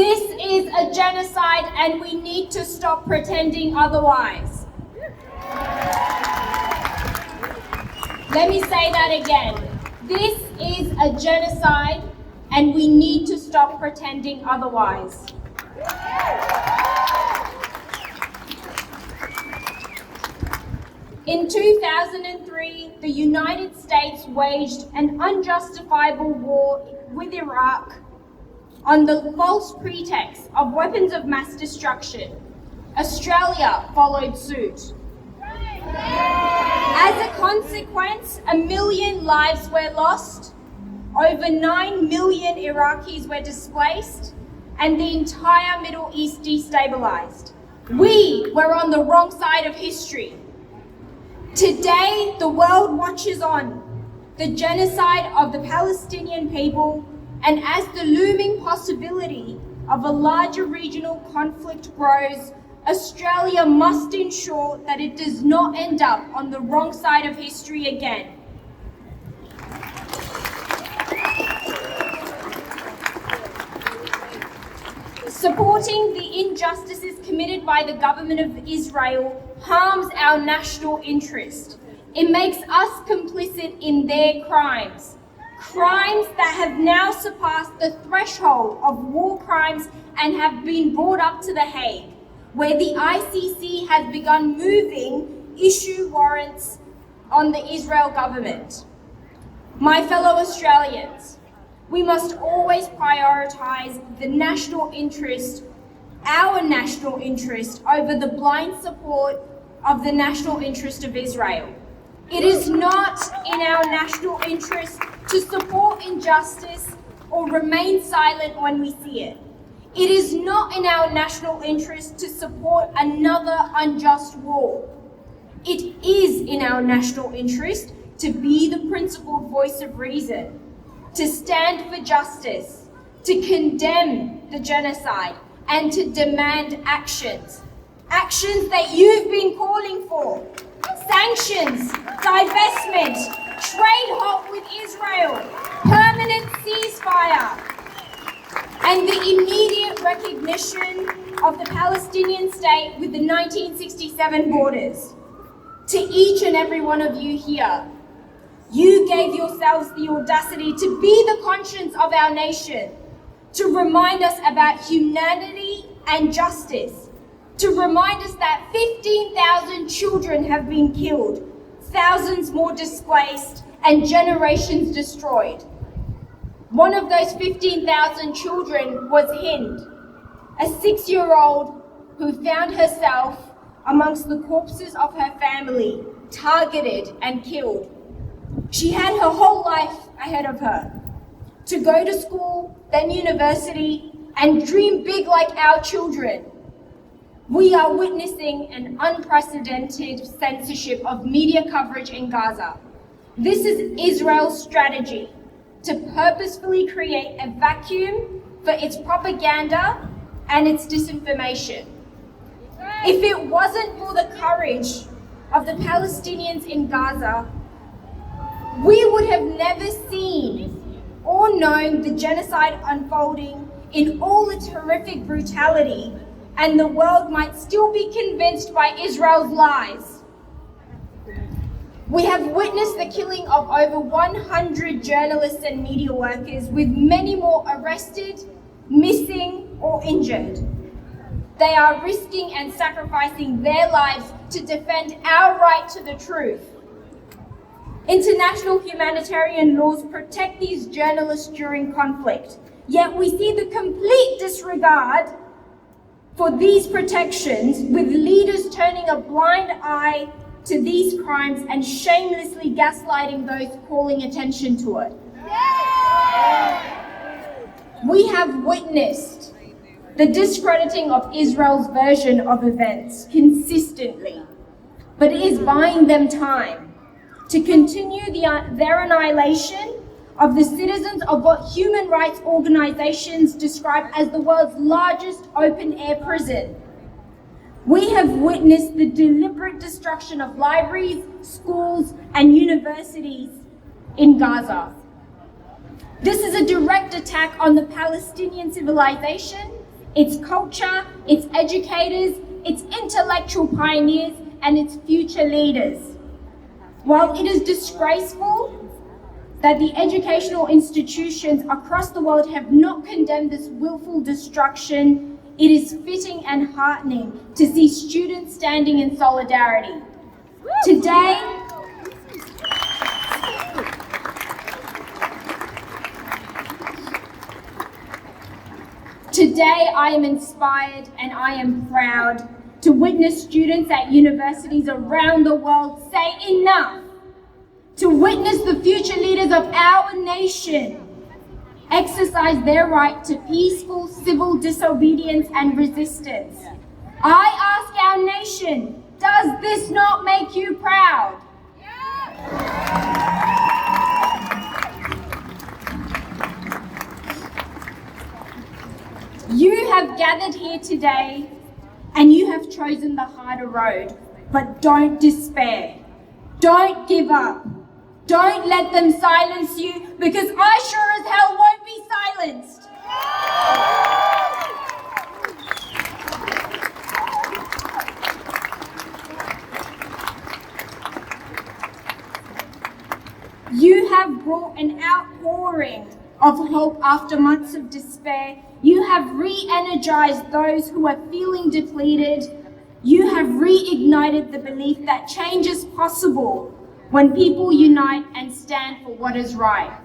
This is a genocide and we need to stop pretending otherwise. Let me say that again. This is a genocide and we need to stop pretending otherwise. In 2003, the United States waged an unjustifiable war with Iraq on the false pretext of weapons of mass destruction. Australia followed suit. As a consequence, 1 million lives were lost, over 9 million Iraqis were displaced, and the entire Middle East destabilized. We were on the wrong side of history. Today, the world watches on the genocide of the Palestinian people, and as the looming possibility of a larger regional conflict grows, Australia must ensure that it does not end up on the wrong side of history again. Supporting the injustices committed by the government of Israel harms our national interest. It makes us complicit in their crimes. Crimes that have now surpassed the threshold of war crimes and have been brought up to The Hague, where the ICC has begun moving issue warrants on the Israel government. My fellow Australians, we must always prioritise the national interest, our national interest, over the blind support of the national interest of Israel. It is not in our national interest to support injustice or remain silent when we see it. It is not in our national interest to support another unjust war. It is in our national interest to be the principled voice of reason, to stand for justice, to condemn the genocide, and to demand actions. Actions that you've been calling for. Sanctions, divestment, trade halt with Israel, permanent ceasefire, and the immediate recognition of the Palestinian state with the 1967 borders. To each and every one of you here, you gave yourselves the audacity to be the conscience of our nation, to remind us about humanity and justice, to remind us that 15,000 children have been killed, thousands more displaced, and generations destroyed. One of those 15,000 children was Hind, a 6-year-old who found herself amongst the corpses of her family, targeted and killed. She had her whole life ahead of her, to go to school, then university, and dream big like our children. We are witnessing an unprecedented censorship of media coverage in Gaza. This is Israel's strategy to purposefully create a vacuum for its propaganda and its disinformation. If it wasn't for the courage of the Palestinians in Gaza, we would have never seen or known the genocide unfolding in all its horrific brutality, and the world might still be convinced by Israel's lies. We have witnessed the killing of over 100 journalists and media workers, with many more arrested, missing, or injured. They are risking and sacrificing their lives to defend our right to the truth. International humanitarian laws protect these journalists during conflict, yet we see the complete disregard for these protections, with leaders turning a blind eye to these crimes and shamelessly gaslighting those calling attention to it. We have witnessed the discrediting of Israel's version of events consistently, but it is buying them time to continue their annihilation of the citizens of what human rights organizations describe as the world's largest open-air prison. We have witnessed the deliberate destruction of libraries, schools, and universities in Gaza. This is a direct attack on the Palestinian civilization its culture, its educators, its intellectual pioneers, and its future leaders. While it is disgraceful that the educational institutions across the world have not condemned this willful destruction, it is fitting and heartening to see students standing in solidarity. Today, I am inspired and I am proud to witness students at universities around the world say enough, to witness the future leaders of our nation exercise their right to peaceful civil disobedience and resistance. I ask our nation, does this not make you proud? You have gathered here today and you have chosen the harder road, but don't despair. Don't give up. Don't let them silence you, because I sure as hell won't be silenced. You have brought an outpouring of hope after months of despair. You have re-energized those who are feeling depleted. You have reignited the belief that change is possible when people unite and stand for what is right.